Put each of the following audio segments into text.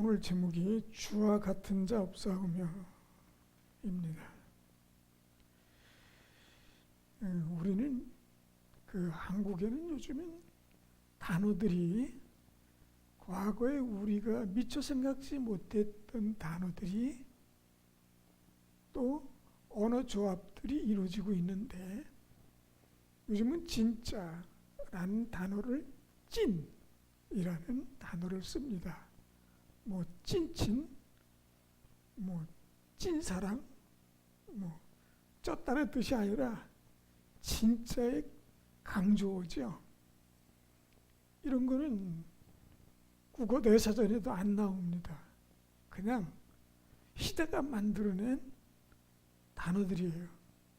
오늘 제목이 주와 같은 자 없사오며 입니다. 우리는 한국에는 요즘엔 단어들이 과거에 우리가 미처 생각지 못했던 단어들이 또 언어 조합들이 이루어지고 있는데 요즘은 진짜라는 단어를 찐이라는 단어를 씁니다. 뭐 찐친, 뭐 찐사랑, 뭐 쪘다는 뜻이 아니라 진짜의 강조어죠. 이런 거는 국어 대사전에도 안 나옵니다. 그냥 시대가 만들어낸 단어들이에요.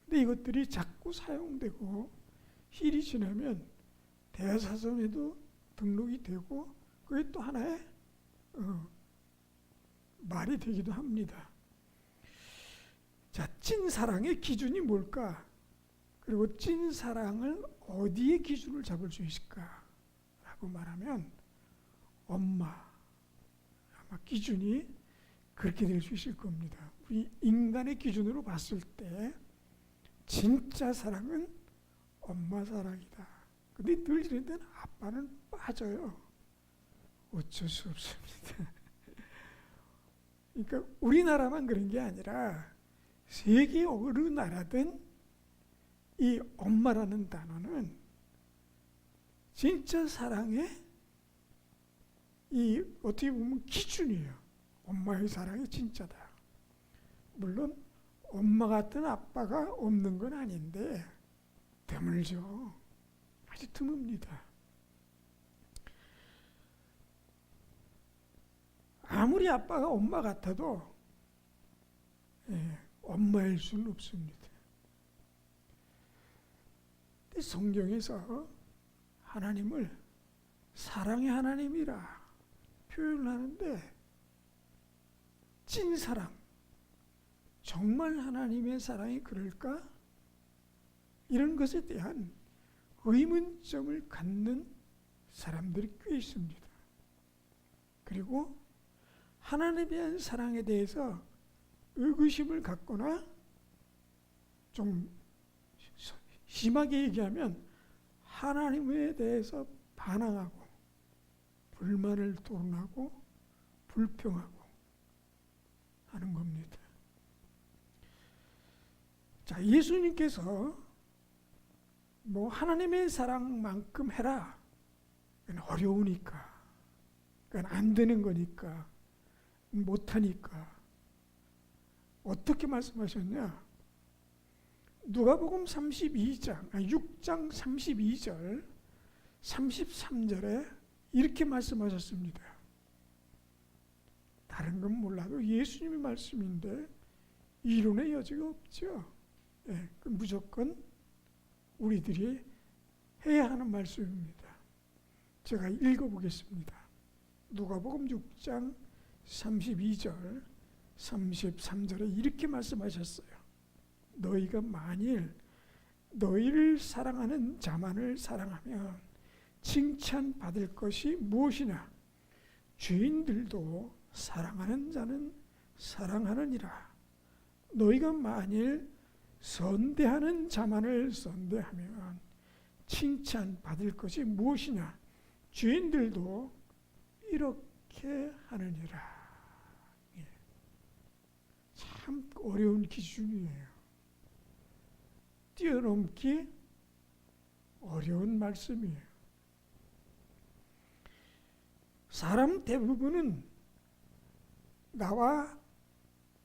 근데 이것들이 자꾸 사용되고 일이 지나면 대사전에도 등록이 되고 그게 또 하나의 말이 되기도 합니다. 자, 찐사랑의 기준이 뭘까? 그리고 찐사랑을 어디에 기준을 잡을 수 있을까? 라고 말하면 엄마, 아마 기준이 그렇게 될 수 있을 겁니다. 우리 인간의 기준으로 봤을 때 진짜 사랑은 엄마 사랑이다. 근데 늘 이럴 때는 아빠는 빠져요. 어쩔 수 없습니다. 그러니까 우리나라만 그런 게 아니라 세계 어느 나라든 이 엄마라는 단어는 진짜 사랑의 이 어떻게 보면 기준이에요. 엄마의 사랑이 진짜다. 물론 엄마 같은 아빠가 없는 건 아닌데 드물죠. 아주 드뭅니다. 아무리 아빠가 엄마 같아도 엄마일 수는 없습니다. 성경에서 하나님을 사랑의 하나님이라 표현하는데 찐사랑, 정말 하나님의 사랑이 그럴까? 이런 것에 대한 의문점을 갖는 사람들이 꽤 있습니다. 그리고 하나님에 대한 사랑에 대해서 의구심을 갖거나 좀 심하게 얘기하면 하나님에 대해서 반항하고 불만을 토론하고 불평하고 하는 겁니다. 자, 예수님께서 뭐 하나님의 사랑만큼 해라. 그건 어려우니까. 그건 안 되는 거니까. 못하니까. 어떻게 말씀하셨냐? 누가복음 6장 32절 33절에 이렇게 말씀하셨습니다. 다른 건 몰라도 예수님의 말씀인데 이론의 여지가 없죠. 무조건 우리들이 해야 하는 말씀입니다. 제가 읽어보겠습니다. 누가복음 6장 32절 33절에 이렇게 말씀하셨어요. 너희가 만일 너희를 사랑하는 자만을 사랑하면 칭찬받을 것이 무엇이냐? 죄인들도 사랑하는 자는 사랑하느니라. 너희가 만일 선대하는 자만을 선대하면 칭찬받을 것이 무엇이냐? 죄인들도 이렇게 하느니라. 참 어려운 기준이에요. 뛰어넘기 어려운 말씀이에요. 사람 대부분은 나와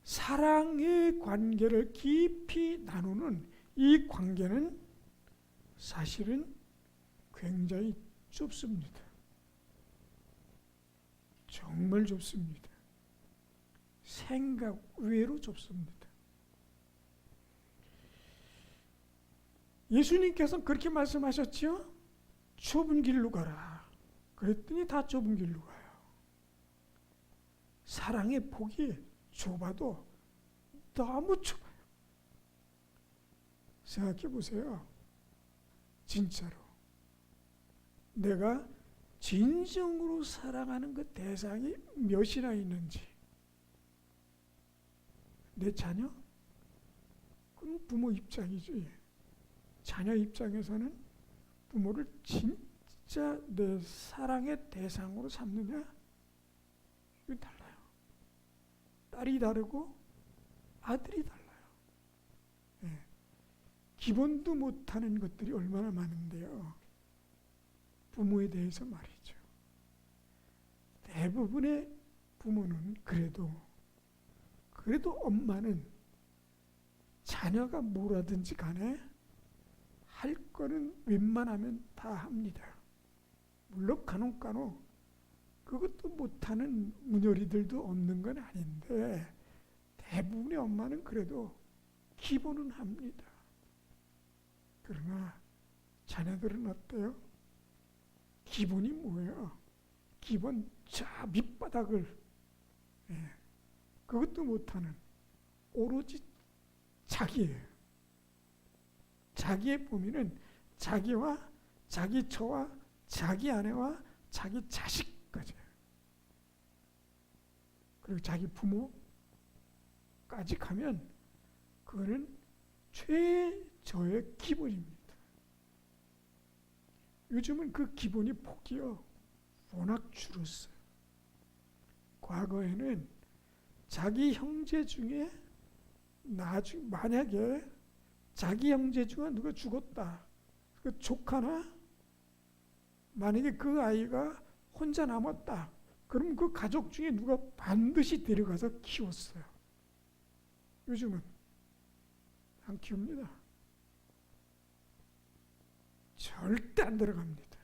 사랑의 관계를 깊이 나누는 이 관계는 사실은 굉장히 좁습니다. 정말 좁습니다. 생각 외로 좁습니다. 예수님께서는 그렇게 말씀하셨죠? 좁은 길로 가라. 그랬더니 다 좁은 길로 가요. 사랑의 폭이 좁아도 너무 좁아요. 생각해 보세요. 진짜로. 내가 진정으로 사랑하는 그 대상이 몇이나 있는지. 내 자녀? 그건 부모 입장이지. 자녀 입장에서는 부모를 진짜 내 사랑의 대상으로 삼느냐? 이건 달라요. 딸이 다르고 아들이 달라요. 예. 기본도 못하는 것들이 얼마나 많은데요. 부모에 대해서 말이죠. 대부분의 부모는 그래도 엄마는 자녀가 뭐라든지 간에 할 거는 웬만하면 다 합니다. 물론 간혹 그것도 못하는 문열이들도 없는 건 아닌데 대부분의 엄마는 그래도 기본은 합니다. 그러나 자녀들은 어때요? 기본이 뭐예요? 기본 저 밑바닥을 그것도 못하는 오로지 자기예요. 자기의 범위는 자기와 자기 처와 자기 아내와 자기 자식까지, 그리고 자기 부모까지 가면 그거는 최저의 기본입니다. 요즘은 그 기본이 폭이요 워낙 줄었어요. 과거에는 자기 형제 중에 만약에 자기 형제 중에 누가 죽었다, 그 조카나 만약에 그 아이가 혼자 남았다, 그럼 그 가족 중에 누가 반드시 데려가서 키웠어요. 요즘은 안 키웁니다. 절대 안 들어갑니다.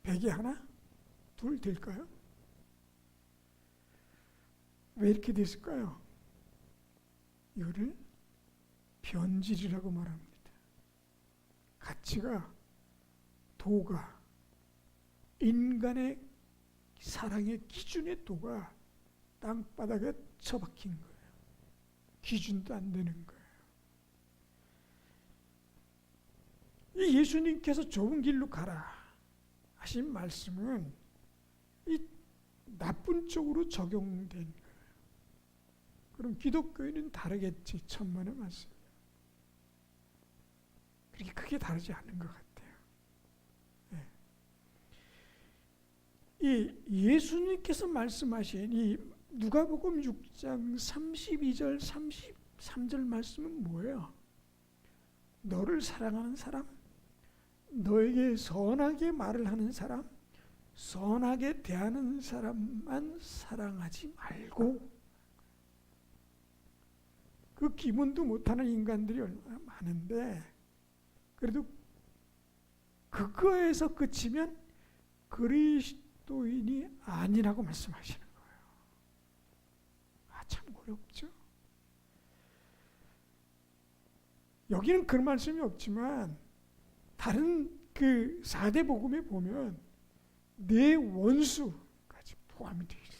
100에 하나? 둘 될까요? 왜 이렇게 됐을까요? 이거를 변질이라고 말합니다. 가치가, 도가, 인간의 사랑의 기준의 도가 땅바닥에 처박힌 거예요. 기준도 안 되는 거예요. 이 예수님께서 좁은 길로 가라 하신 말씀은 이 나쁜 쪽으로 적용된 거예요. 그럼 기독교인은 다르겠지. 천만의 말씀. 그렇게 크게 다르지 않은 것 같아요. 네. 이 예수님께서 말씀하신 이 누가복음 6장 32절 33절 말씀은 뭐예요? 너를 사랑하는 사람, 너에게 선하게 말을 하는 사람, 선하게 대하는 사람만 사랑하지 말고. 그 기본도 못하는 인간들이 얼마나 많은데 그래도 그거에서 그치면 그리스도인이 아니라고 말씀하시는 거예요. 참 어렵죠. 여기는 그런 말씀이 없지만 다른 그 4대 복음에 보면 내 원수까지 포함이 되어 있어요.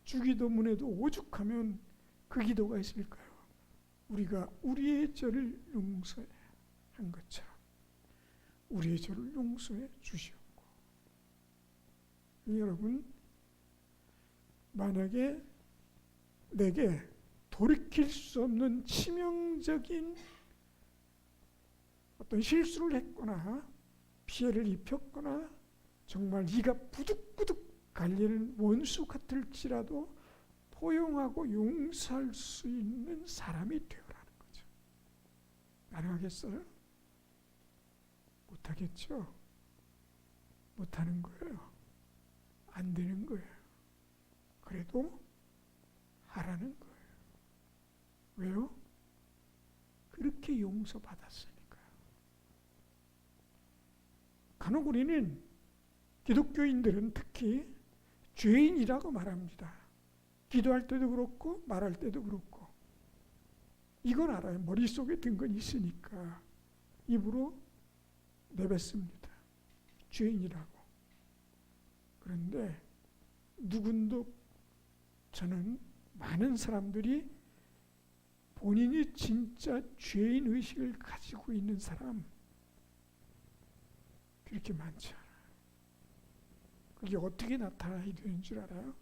주기도문에도 오죽하면 그 기도가 있을까요? 우리가 우리의 죄를 용서한 것처럼 우리의 죄를 용서해 주시옵고. 여러분, 만약에 내게 돌이킬 수 없는 치명적인 어떤 실수를 했거나 피해를 입혔거나 정말 이가 부득부득 갈리는 원수 같을지라도 포용하고 용서할 수 있는 사람이 되어라는 거죠. 가능하겠어요? 못하겠죠? 못하는 거예요. 안 되는 거예요. 그래도 하라는 거예요. 왜요? 그렇게 용서받았으니까요. 간혹 우리는 기독교인들은 특히 죄인이라고 말합니다. 기도할 때도 그렇고 말할 때도 그렇고. 이건 알아요. 머릿속에 든 건 있으니까 입으로 내뱉습니다. 죄인이라고. 그런데 누군도 저는 많은 사람들이 본인이 진짜 죄인 의식을 가지고 있는 사람, 그렇게 많지 않아요. 그게 어떻게 나타나야 되는 줄 알아요?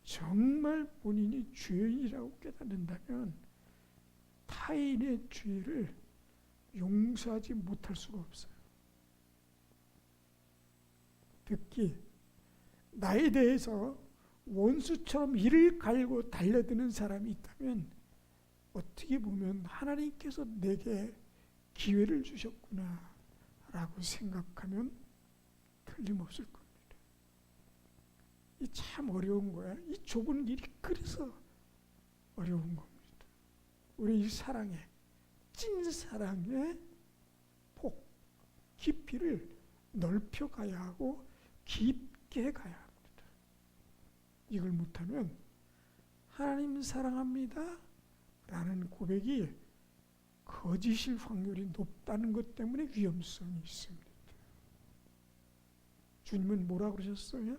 정말 본인이 죄인이라고 깨닫는다면 타인의 죄를 용서하지 못할 수가 없어요. 특히 나에 대해서 원수처럼 이를 갈고 달려드는 사람이 있다면 어떻게 보면 하나님께서 내게 기회를 주셨구나 라고 생각하면 틀림없을 겁니다. 이 참 어려운 거야. 이 좁은 길이 그래서 어려운 겁니다. 우리 이 사랑의 찐 사랑의 폭 깊이를 넓혀가야 하고 깊게 가야 합니다. 이걸 못하면 하나님 사랑합니다 라는 고백이 거짓일 확률이 높다는 것 때문에 위험성이 있습니다. 주님은 뭐라 그러셨어요?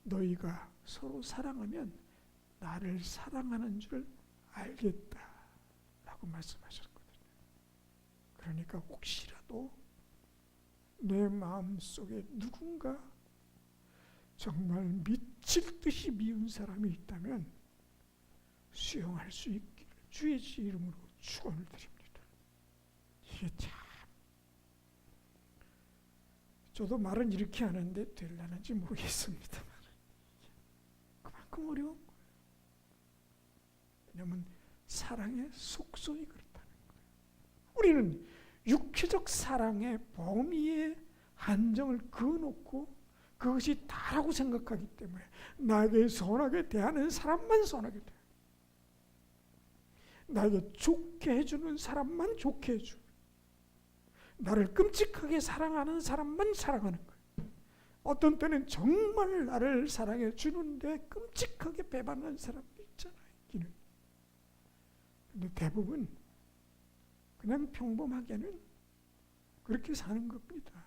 너희가 서로 사랑하면 나를 사랑하는 줄 알겠다 라고 말씀하셨거든요. 그러니까 혹시라도 내 마음속에 누군가 정말 미칠 듯이 미운 사람이 있다면 수용할 수 있기를 주의 이름으로 축원을 드립니다. 이게 참 저도 말은 이렇게 하는데 될라는지 모르겠습니다. 그만큼 어려운 거예요. 왜냐하면 사랑의 속성이 그렇다는 거예요. 우리는 육체적 사랑의 범위에 한정을 그어놓고 그것이 다라고 생각하기 때문에 나에게 선하게 대하는 사람만 선하게 돼요. 나에게 좋게 해주는 사람만 좋게 해주고 나를 끔찍하게 사랑하는 사람만 사랑하는 거예요. 어떤 때는 정말 나를 사랑해 주는데 끔찍하게 배반하는 사람도 있잖아요. 근데 대부분 그냥 평범하게는 그렇게 사는 겁니다.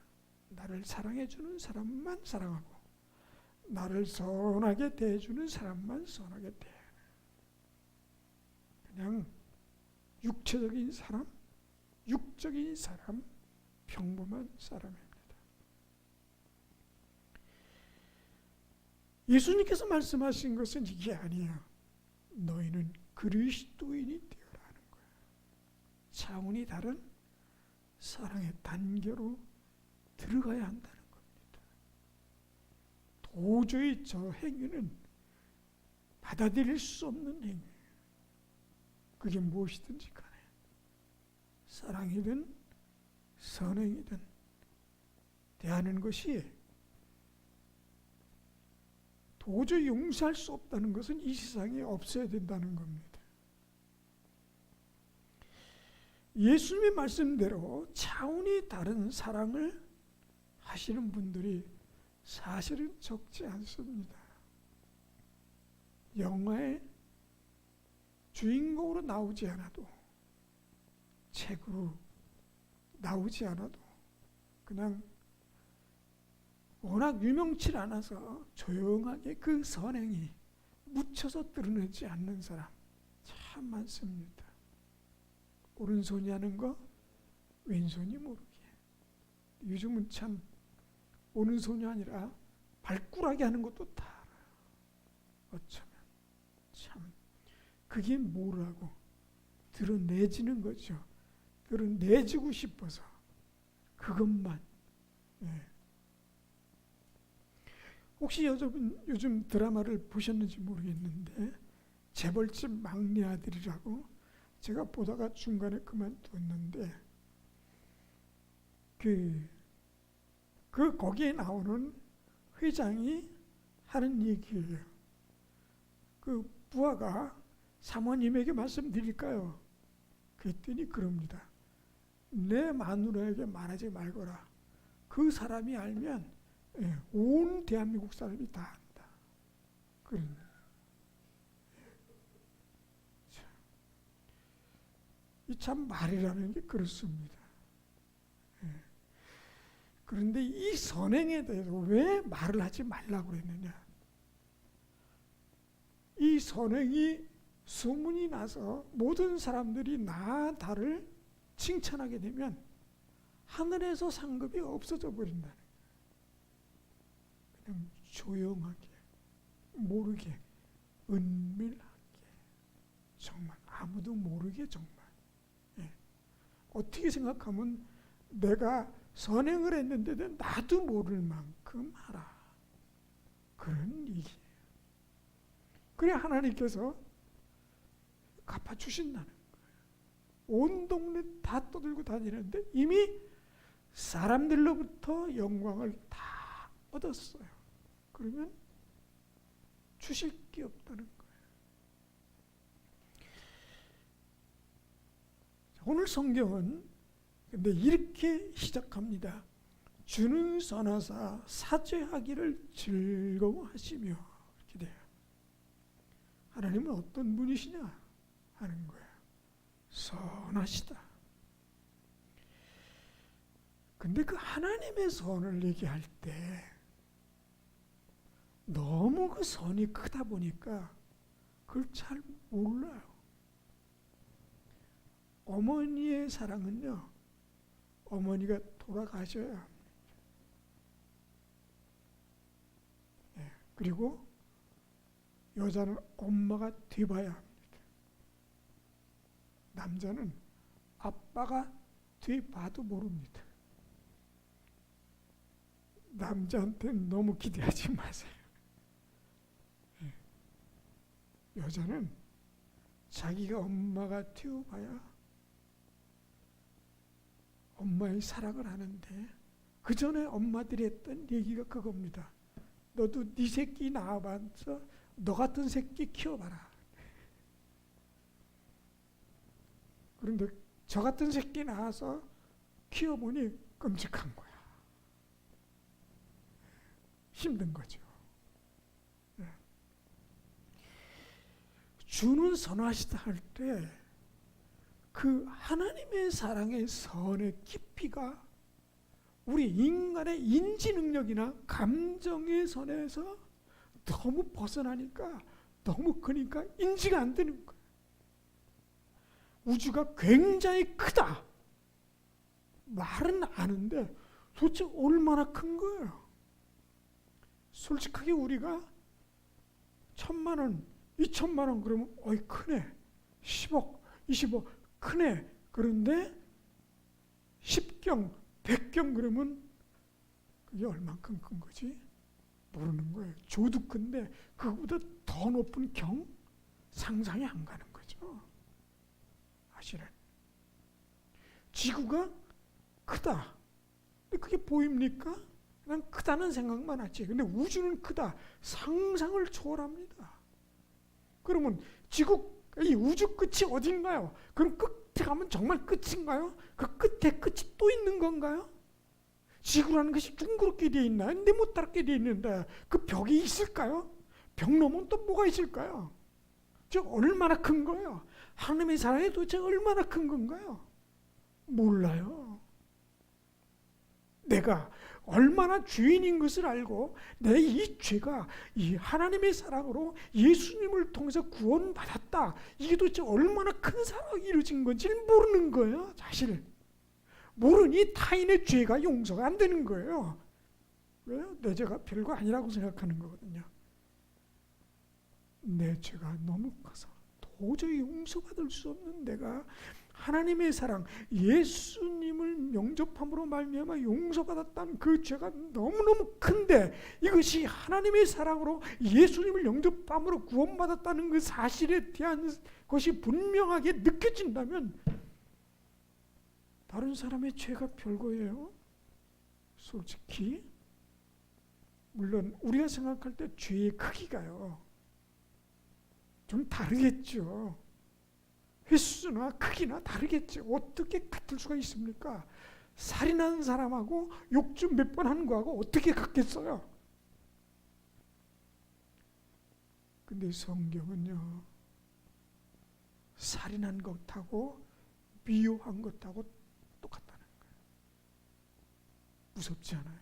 나를 사랑해 주는 사람만 사랑하고 나를 선하게 대해주는 사람만 선하게 대해. 그냥 육체적인 사람, 육적인 사람, 평범한 사람입니다. 예수님께서 말씀하신 것은 이게 아니에요. 너희는 그리스도인이 되어라는 거예요. 차원이 다른 사랑의 단계로 들어가야 한다는 겁니다. 도저히 저 행위는 받아들일 수 없는 행위예요. 그게 무엇이든지 간에 사랑이든 선행이든 대하는 것이 도저히 용서할 수 없다는 것은 이 세상에 없어야 된다는 겁니다. 예수님의 말씀대로 차원이 다른 사랑을 하시는 분들이 사실은 적지 않습니다. 영화의 주인공으로 나오지 않아도 책으로 나오지 않아도 그냥 워낙 유명치 않아서 조용하게 그 선행이 묻혀서 드러내지 않는 사람 참 많습니다. 오른손이 하는 거 왼손이 모르게. 요즘은 참 오른손이 아니라 발꾸라기 하는 것도 다 알아요. 어쩌면 참 그게 뭐라고 드러내지는 거죠. 드러내지고 싶어서 그것만. 혹시 요즘 드라마를 보셨는지 모르겠는데 재벌집 막내 아들이라고 제가 보다가 중간에 그만뒀는데 거기에 나오는 회장이 하는 얘기예요. 그 부하가 사모님에게 말씀드릴까요? 그랬더니 그럽니다. 내 마누라에게 말하지 말거라. 그 사람이 알면 온 대한민국 사람이 다 안다. 그런. 이 참 말이라는 게 그렇습니다. 그런데 이 선행에 대해서 왜 말을 하지 말라고 그랬느냐? 이 선행이 소문이 나서 모든 사람들이 나를 칭찬하게 되면 하늘에서 상급이 없어져 버린다는 거예요. 그냥 조용하게, 모르게, 은밀하게, 정말 아무도 모르게, 정말. 예. 어떻게 생각하면 내가 선행을 했는데도 나도 모를 만큼 하라, 그런 얘기예요. 그래 하나님께서 갚아주신다는 거예요. 온 동네 다 떠들고 다니는데 이미 사람들로부터 영광을 다 얻었어요. 그러면 주실 게 없다는 거예요. 오늘 성경은 근데 이렇게 시작합니다. 주는 선하사 사죄하기를 즐거워하시며, 이렇게 돼요. 하나님은 어떤 분이시냐 하는 거예요. 선하시다. 근데 그 하나님의 선을 얘기할 때 너무 그 선이 크다 보니까 그걸 잘 몰라요. 어머니의 사랑은요, 어머니가 돌아가셔야 합니다. 네. 그리고 여자는 엄마가 돼봐야 합니다. 남자는 아빠가 돼봐도 모릅니다. 남자한테는 너무 기대하지 마세요. 네. 여자는 자기가 엄마가 되어봐야 엄마의 사랑을 하는데, 그 전에 엄마들이 했던 얘기가 그겁니다. 너도 네 새끼 낳아봐서 너 같은 새끼 키워봐라. 그런데 저 같은 새끼 낳아서 키워보니 끔찍한 거야. 힘든 거죠. 주는 선하시다 할 때 그 하나님의 사랑의 선의 깊이가 우리 인간의 인지 능력이나 감정의 선에서 너무 벗어나니까, 너무 크니까 인지가 안 되는 거예요. 우주가 굉장히 크다 말은 아는데 도대체 얼마나 큰 거예요. 솔직하게 우리가 1,000만 원, 2,000만 원 그러면 어이 크네. 10억, 20억 크네. 그런데 10경, 100경 그러면 그게 얼만큼 큰 거지? 모르는 거예요. 조도 큰데 그거보다 더 높은 경 상상이 안 가는 거죠. 사실은 지구가 크다. 근데 그게 보입니까? 그냥 크다는 생각만 하지. 근데 우주는 크다. 상상을 초월합니다. 그러면 이 우주 끝이 어딘가요? 그럼 끝에 가면 정말 끝인가요? 그 끝에 끝이 또 있는 건가요? 지구라는 것이 둥그렇게 되어 있나요? 네모따랗게 되어 있는데 그 벽이 있을까요? 벽 넘으면 또 뭐가 있을까요? 즉 얼마나 큰 거예요? 하나님의 사랑이 도대체 얼마나 큰 건가요? 몰라요. 내가 얼마나 죄인인 것을 알고 내 이 죄가 이 하나님의 사랑으로 예수님을 통해서 구원받았다. 이게 도대체 얼마나 큰 사랑이 이루어진 건지를 모르는 거예요. 사실 모르니 타인의 죄가 용서가 안 되는 거예요. 왜요? 내 죄가 별거 아니라고 생각하는 거거든요. 내 죄가 너무 커서 도저히 용서받을 수 없는 내가 하나님의 사랑, 예수님을 영접함으로 말미암아 용서받았다는 그 죄가 너무너무 큰데, 이것이 하나님의 사랑으로 예수님을 영접함으로 구원받았다는 그 사실에 대한 것이 분명하게 느껴진다면 다른 사람의 죄가 별거예요. 솔직히 물론 우리가 생각할 때 죄의 크기가요 좀 다르겠죠. 횟수나 크기나 다르겠죠. 어떻게 같을 수가 있습니까? 살인한 사람하고 욕주 몇 번 하는 거하고 어떻게 같겠어요? 근데 성경은요, 살인한 것하고 미워한 것하고 똑같다는 거예요. 무섭지 않아요?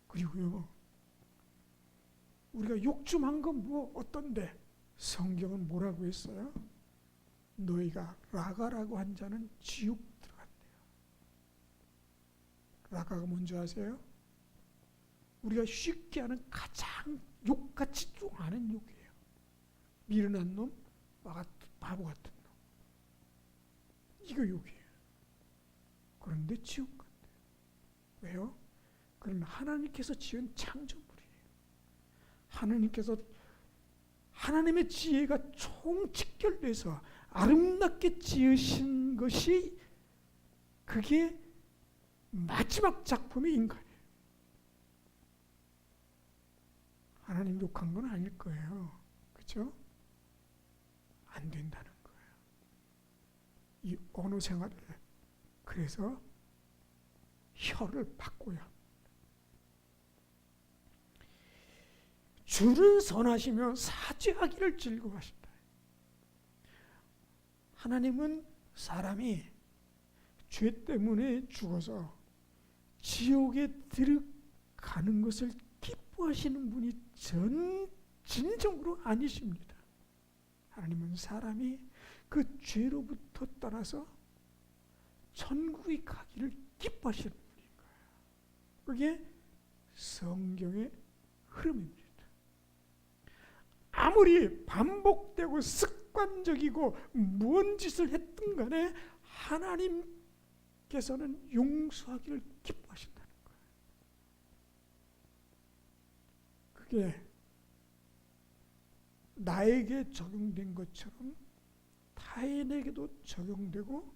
그리고요, 우리가 욕 좀 한 건 뭐 어떤데? 성경은 뭐라고 했어요? 너희가 라가라고 한 자는 지옥 들어간대요. 라가가 뭔지 아세요? 우리가 쉽게 하는 가장 욕같이 좀 아는 욕이에요. 미련한 놈, 바보 같은 놈. 이거 욕이에요. 그런데 지옥 간대요. 왜요? 그건 하나님께서 지은 창조물이에요. 하나님의 지혜가 총집결돼서 아름답게 지으신 것이 그게 마지막 작품의 인간이에요. 하나님 욕한 건 아닐 거예요. 그렇죠? 안 된다는 거예요. 이 언어 생활을 그래서 혀를 바꿔야 합니다. 주를 선하시며 사죄하기를 즐거워하신다. 하나님은 사람이 죄 때문에 죽어서 지옥에 들어가는 것을 기뻐하시는 분이 진정으로 아니십니다. 하나님은 사람이 그 죄로부터 떠나서 천국에 가기를 기뻐하시는 분인 거예요. 그게 성경의 흐름입니다. 아무리 반복되고 습관적이고 무언 짓을 했든 간에 하나님께서는 용서하기를 기뻐하신다는 거예요. 그게 나에게 적용된 것처럼 타인에게도 적용되고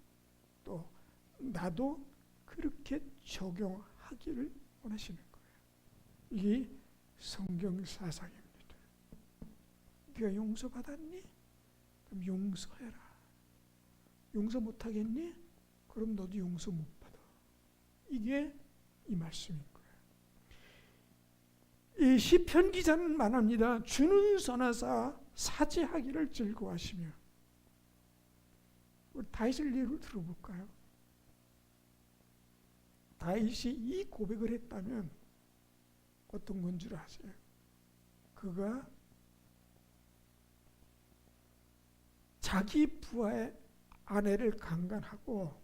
또 나도 그렇게 적용하기를 원하시는 거예요. 이게 성경 사상입니다. 네가 용서받았니? 그럼 용서해라. 용서 못하겠니? 그럼 너도 용서 못 받아. 이게 이 말씀인 거예요. 이 시편 기자는 말합니다. 주는 선하사 사죄하기를 즐거워하시며. 우리 다윗을 예로 들어볼까요? 다윗이 이 고백을 했다면 어떤 건 줄 아세요? 그가 자기 부하의 아내를 강간하고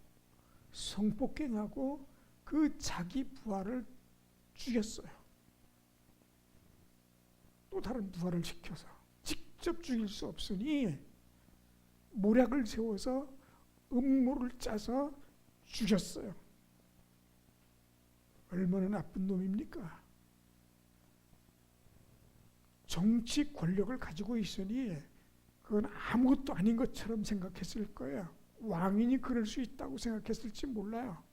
성폭행하고 그 자기 부하를 죽였어요. 또 다른 부하를 시켜서 직접 죽일 수 없으니 모략을 세워서 음모를 짜서 죽였어요. 얼마나 나쁜 놈입니까? 정치 권력을 가지고 있으니 그건 아무것도 아닌 것처럼 생각했을 거예요. 왕인이 그럴 수 있다고 생각했을지 몰라요.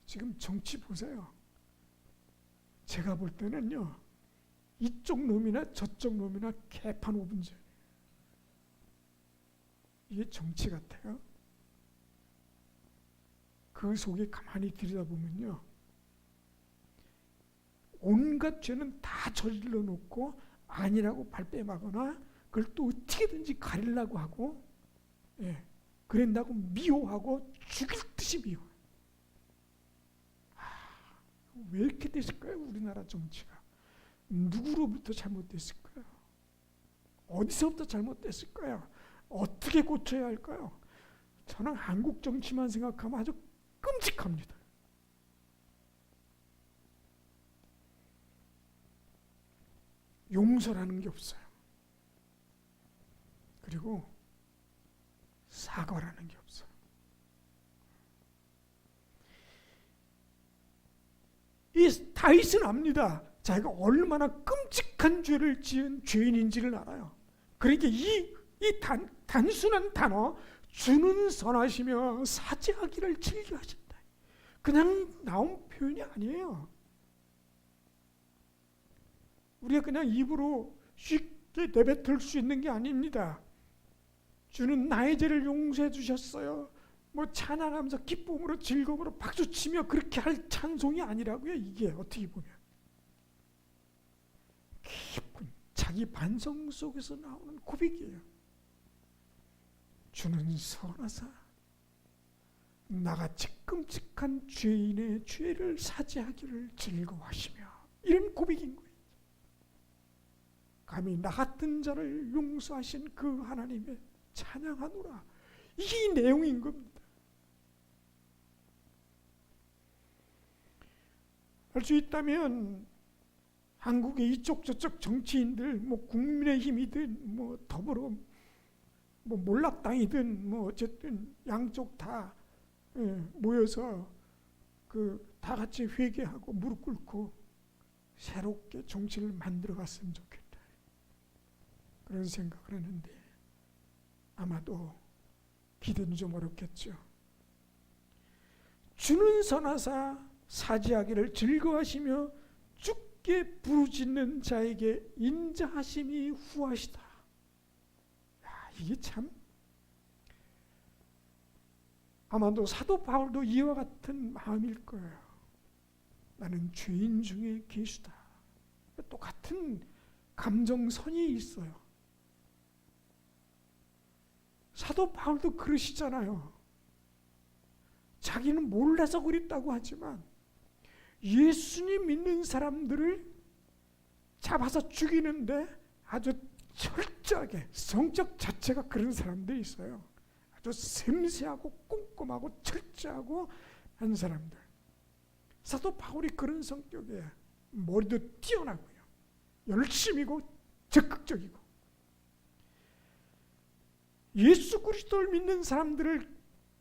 지금 정치 보세요. 제가 볼 때는요. 이쪽 놈이나 저쪽 놈이나 개판 5분 전. 이게 정치 같아요. 그 속에 가만히 들여다보면요. 온갖 죄는 다 저질러 놓고 아니라고 발뺌하거나 그걸 또 어떻게든지 가리려고 하고 그런다고 미워하고 죽일 듯이 미워해. 왜 이렇게 됐을까요? 우리나라 정치가. 누구로부터 잘못됐을까요? 어디서부터 잘못됐을까요? 어떻게 고쳐야 할까요? 저는 한국 정치만 생각하면 아주 끔찍합니다. 용서라는 게 없어요. 그리고 사과라는 게 없어요. 이 다윗은 압니다. 자기가 얼마나 끔찍한 죄를 지은 죄인인지를 알아요. 그러니까 이 단순한 단어 주는 선하시며 사죄하기를 즐겨하신다. 그냥 나온 표현이 아니에요. 우리가 그냥 입으로 쉽게 내뱉을 수 있는 게 아닙니다. 주는 나의 죄를 용서해 주셨어요. 뭐 찬양하면서 기쁨으로 즐거움으로 박수치며 그렇게 할 찬송이 아니라고요. 이게 어떻게 보면 깊은 자기 반성 속에서 나오는 고백이에요. 주는 선하사 나같이 끔찍한 죄인의 죄를 사죄하기를 즐거워하시며, 이런 고백인 거예요. 감히 나 같은 자를 용서하신 그 하나님의 찬양하노라. 이 내용인 겁니다. 할 수 있다면 한국의 이쪽 저쪽 정치인들, 국민의힘이든 더불어 몰락당이든 어쨌든 양쪽 다 모여서 다 같이 회개하고 무릎 꿇고 새롭게 정치를 만들어 갔으면 좋겠다, 그런 생각을 하는데 아마도 기대는 좀 어렵겠죠. 주는 선하사 사지하기를 즐거워하시며 주께 부르짖는 자에게 인자하심이 후하시다. 이게 참, 아마도 사도 바울도 이와 같은 마음일 거예요. 나는 죄인 중에 괴수다. 똑같은 감정선이 있어요. 사도 바울도 그러시잖아요. 자기는 몰라서 그랬다고 하지만 예수님 믿는 사람들을 잡아서 죽이는데 아주 철저하게, 성적 자체가 그런 사람들이 있어요. 아주 섬세하고 꼼꼼하고 철저하고 한 사람들. 사도 바울이 그런 성격이에요. 머리도 뛰어나고요, 열심이고 적극적이고. 예수 그리스도를 믿는 사람들을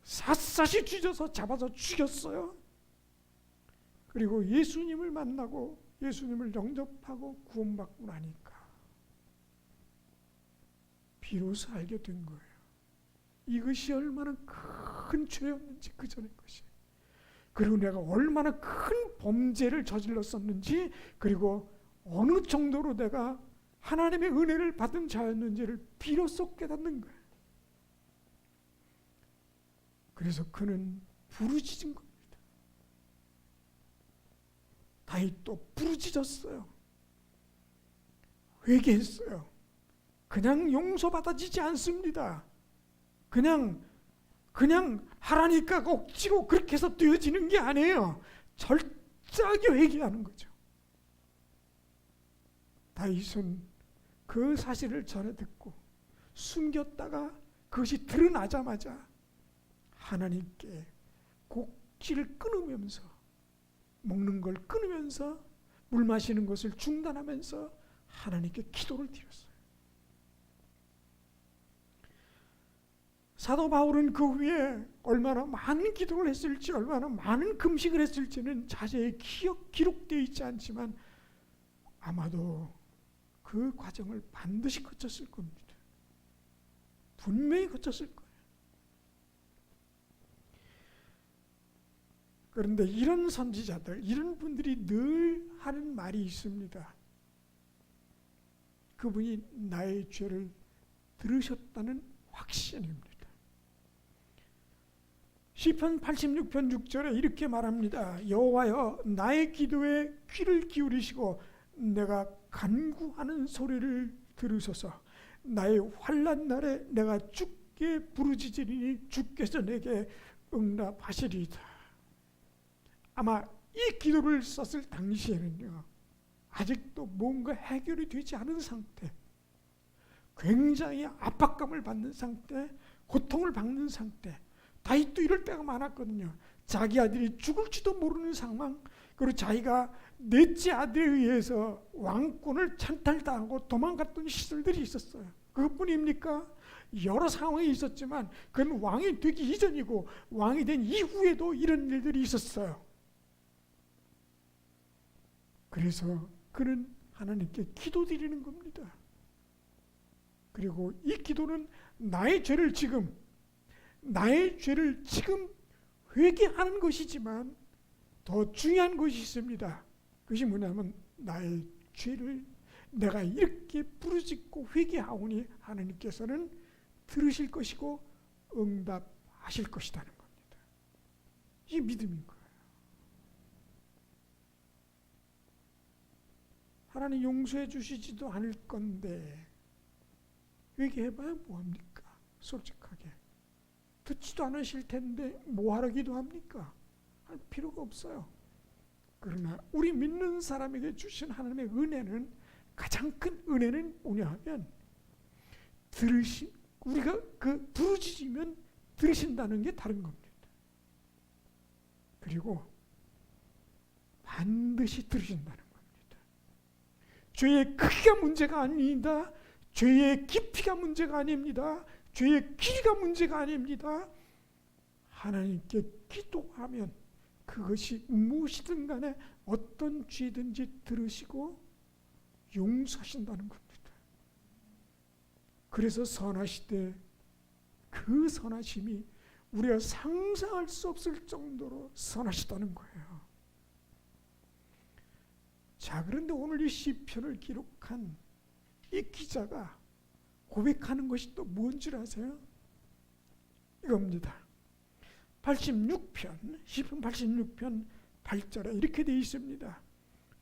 샅샅이 찢어서 잡아서 죽였어요. 그리고 예수님을 만나고 예수님을 영접하고 구원받고 나니까 비로소 알게 된 거예요. 이것이 얼마나 큰 죄였는지, 그 전의 것이. 그리고 내가 얼마나 큰 범죄를 저질렀었는지, 그리고 어느 정도로 내가 하나님의 은혜를 받은 자였는지를 비로소 깨닫는 거예요. 그래서 그는 부르짖은 겁니다. 다윗도 부르짖었어요. 회개했어요. 그냥 용서받아지지 않습니다. 그냥 하라니까 억지로 그렇게 해서 되어지는 게 아니에요. 철저하게 회개하는 거죠. 다윗은 그 사실을 전해 듣고 숨겼다가 그것이 드러나자마자 하나님께 곡지를 끊으면서, 먹는 걸 끊으면서, 물 마시는 것을 중단하면서 하나님께 기도를 드렸어요. 사도 바울은 그 후에 얼마나 많은 기도를 했을지, 얼마나 많은 금식을 했을지는 자세히 기록되어 있지 않지만 아마도 그 과정을 반드시 거쳤을 겁니다. 분명히 거쳤을 거예요. 그런데 이런 선지자들, 이런 분들이 늘 하는 말이 있습니다. 그분이 나의 죄를 들으셨다는 확신입니다. 시편 86편 6절에 이렇게 말합니다. 여호와여, 나의 기도에 귀를 기울이시고 내가 간구하는 소리를 들으소서. 나의 환난 날에 내가 주께 부르짖으리니 주께서 내게 응답하시리이다. 아마 이 기도를 썼을 당시에는요, 아직도 뭔가 해결이 되지 않은 상태, 굉장히 압박감을 받는 상태, 고통을 받는 상태. 다윗도 이럴 때가 많았거든요. 자기 아들이 죽을지도 모르는 상황, 그리고 자기가 넷째 아들에 의해서 왕권을 찬탈당하고 도망갔던 시절들이 있었어요. 그것뿐입니까? 여러 상황이 있었지만 그건 왕이 되기 이전이고 왕이 된 이후에도 이런 일들이 있었어요. 그래서 그는 하나님께 기도드리는 겁니다. 그리고 이 기도는 나의 죄를 지금 회개하는 것이지만 더 중요한 것이 있습니다. 그것이 뭐냐면 나의 죄를 내가 이렇게 부르짖고 회개하오니 하나님께서는 들으실 것이고 응답하실 것이라는 겁니다. 이게 믿음인 거예요. 하나님 용서해 주시지도 않을 건데 회개해봐야 뭐합니까? 솔직하게 듣지도 않으실 텐데 뭐하러 기도합니까? 할 필요가 없어요. 그러나 우리 믿는 사람에게 주신 하나님의 은혜는, 가장 큰 은혜는 뭐냐 하면 들으시고 우리가 그 부르짖으면 들으신다는 게 다른 겁니다. 그리고 반드시 들으신다는 겁니다. 죄의 크기가 문제가 아닙니다. 죄의 깊이가 문제가 아닙니다. 죄의 길이가 문제가 아닙니다. 하나님께 기도하면 그것이 무엇이든 간에 어떤 죄든지 들으시고 용서하신다는 겁니다. 그래서 선하시되 그 선하심이 우리가 상상할 수 없을 정도로 선하시다는 거예요. 자, 그런데 오늘 이 시편을 기록한 이 기자가 고백하는 것이 또 뭔 줄 아세요? 이겁니다. 86편, 시편 86편 8절에 이렇게 되어 있습니다.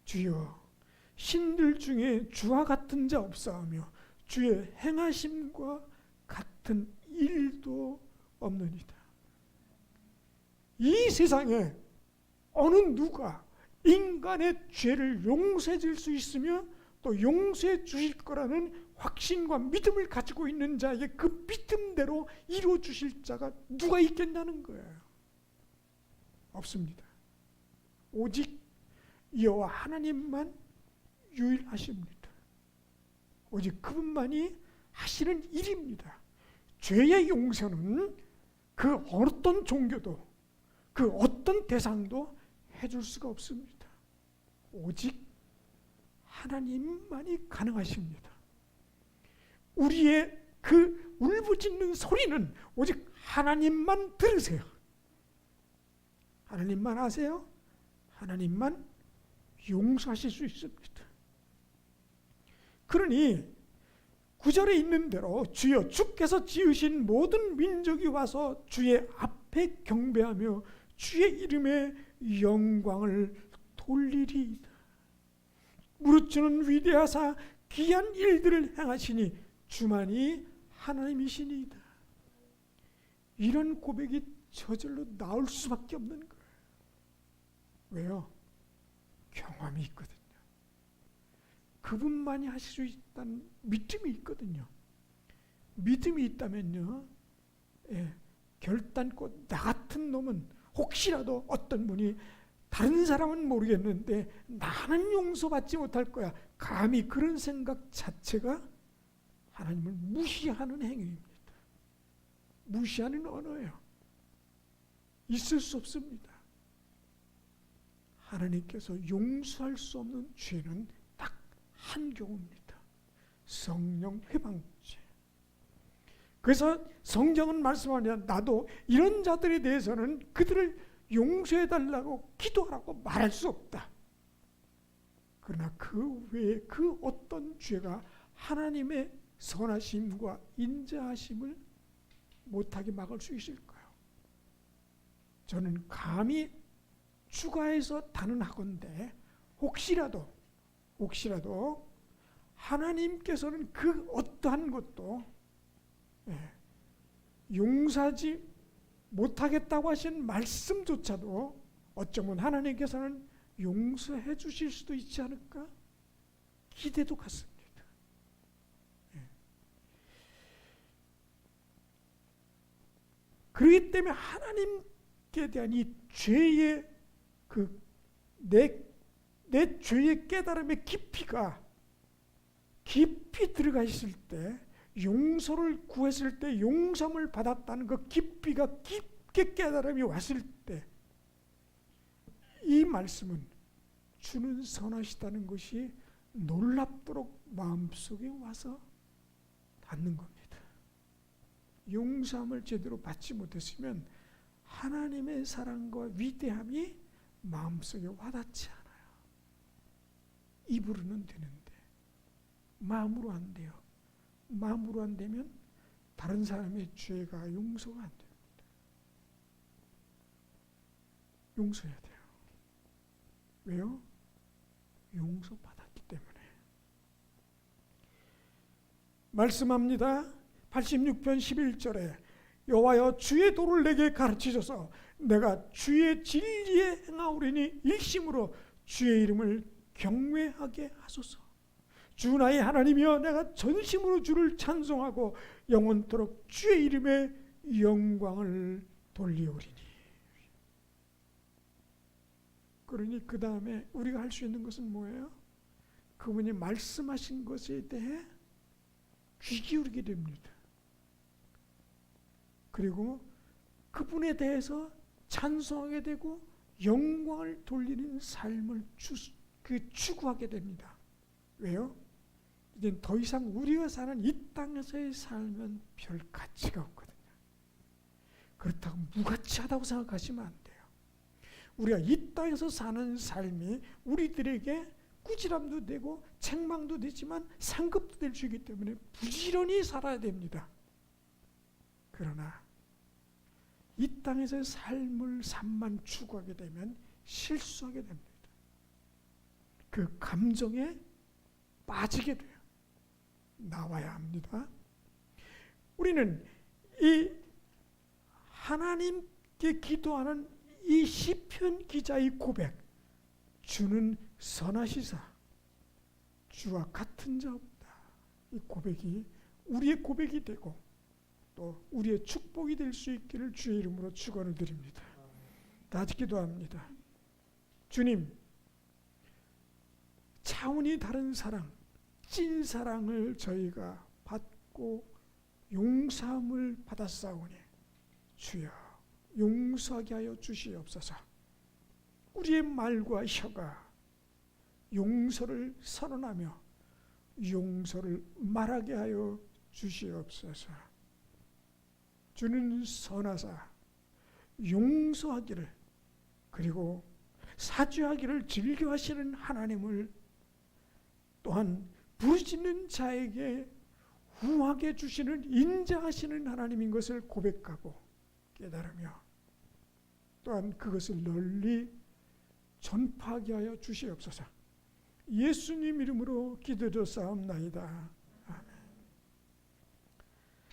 주여, 신들 중에 주와 같은 자 없사오며 주의 행하심과 같은 일도 없느니라. 이 세상에 어느 누가 인간의 죄를 용서해 줄 수 있으며 또 용서해 주실 거라는 확신과 믿음을 가지고 있는 자에게 그 믿음대로 이루어 주실 자가 누가 있겠냐는 거예요. 없습니다. 오직 여호와 하나님만 유일하십니다. 오직 그분만이 하시는 일입니다. 죄의 용서는 그 어떤 종교도 그 어떤 대상도 해줄 수가 없습니다. 오직 하나님만이 가능하십니다. 우리의 그 울부짖는 소리는 오직 하나님만 들으세요. 하나님만 아세요. 하나님만 용서하실 수 있습니다. 그러니 9절에 있는 대로 주여 주께서 지으신 모든 민족이 와서 주의 앞에 경배하며 주의 이름에 영광을 돌리리이다. 무릇주는 위대하사 귀한 일들을 행하시니 주만이 하나님이시니이다. 이런 고백이 저절로 나올 수밖에 없는 거예요. 왜요? 경험이 있거든요. 그분만이 하실 수 있다는 믿음이 있거든요. 믿음이 있다면요, 결단코 나 같은 놈은 혹시라도 어떤 분이 다른 사람은 모르겠는데 나는 용서받지 못할 거야, 감히 그런 생각 자체가 하나님을 무시하는 행위입니다. 무시하는 언어예요. 있을 수 없습니다. 하나님께서 용서할 수 없는 죄는 딱 한 경우입니다. 성령 회방죄. 그래서 성경은 말씀하냐, 나도 이런 자들에 대해서는 그들을 용서해달라고 기도하라고 말할 수 없다. 그러나 그 외에 그 어떤 죄가 하나님의 선하심과 인자하심을 못하게 막을 수 있을까요? 저는 감히 추가해서 단언하건대 혹시라도 하나님께서는 그 어떠한 것도 용서하지 못하겠다고 하신 말씀조차도 어쩌면 하나님께서는 용서해 주실 수도 있지 않을까? 기대도 같습니다. 그렇기 때문에 하나님께 대한 이 죄의 내 죄의 깨달음의 깊이가 깊이 들어가 있을 때, 용서를 구했을 때 용서를 받았다는 그 깊이가 깊게 깨달음이 왔을 때, 이 말씀은 주는 선하시다는 것이 놀랍도록 마음속에 와서 닿는 겁니다. 용서함을 제대로 받지 못했으면 하나님의 사랑과 위대함이 마음속에 와닿지 않아요. 입으로는 되는데 마음으로 안 돼요. 마음으로 안 되면 다른 사람의 죄가 용서가 안 됩니다. 용서해야 돼요. 왜요? 용서받았기 때문에. 말씀합니다. 86편 11절에 여호와여 주의 도를 내게 가르치소서. 내가 주의 진리에 행하오리니 일심으로 주의 이름을 경외하게 하소서. 주 나의 하나님이여 내가 전심으로 주를 찬송하고 영원토록 주의 이름에 영광을 돌리오리니. 그러니 그 다음에 우리가 할 수 있는 것은 뭐예요? 그분이 말씀하신 것에 대해 귀 기울이게 됩니다. 그리고 그분에 대해서 찬송하게 되고 영광을 돌리는 삶을 추구하게 됩니다. 왜요? 이제 더 이상 우리가 사는 이 땅에서의 삶은 별 가치가 없거든요. 그렇다고 무가치하다고 생각하시면 안 돼요. 우리가 이 땅에서 사는 삶이 우리들에게 꾸지람도 되고 책망도 되지만 상급도 될 수 있기 때문에 부지런히 살아야 됩니다. 그러나 이 땅에서의 삶만 추구하게 되면 실수하게 됩니다. 그 감정에 빠지게 돼요. 나와야 합니다. 우리는 이 하나님께 기도하는 이 시편 기자의 고백, 주는 선하시사 주와 같은 자 없다. 이 고백이 우리의 고백이 되고 또 우리의 축복이 될 수 있기를 주의 이름으로 축원을 드립니다. 다 같이 기도합니다. 주님, 차원이 다른 사랑, 찐 사랑을 저희가 받고 용서함을 받았사오니 주여 용서하게 하여 주시옵소서. 우리의 말과 혀가 용서를 선언하며 용서를 말하게 하여 주시옵소서. 주는 선하사 용서하기를 그리고 사죄하기를 즐겨하시는 하나님을 또한 부르짖는 자에게 후하게 주시는 인자하시는 하나님인 것을 고백하고 깨달으며 또한 그것을 널리 전파하게 하여 주시옵소서. 예수님 이름으로 기도드렸사옵나이다.